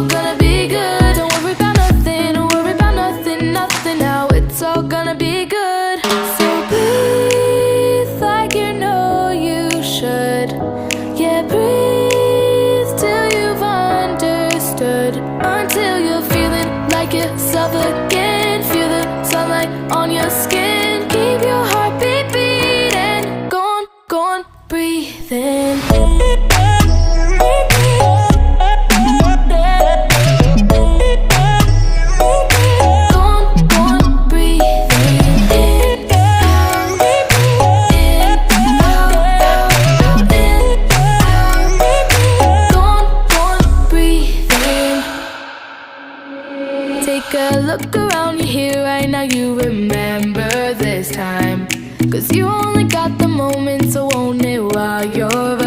gonna be good. Don't worry about nothing, don't worry about nothing, nothing now. It's all gonna be good. So breathe like you know you should. Yeah, breathe till you've understood. Until you're feeling like yourself again. Feel the sunlight on your skin. Keep your heartbeat beating. Go on, breathe in. Take a look around, you're here right now, you remember this time. 'Cause you only got the moment, so own it while you're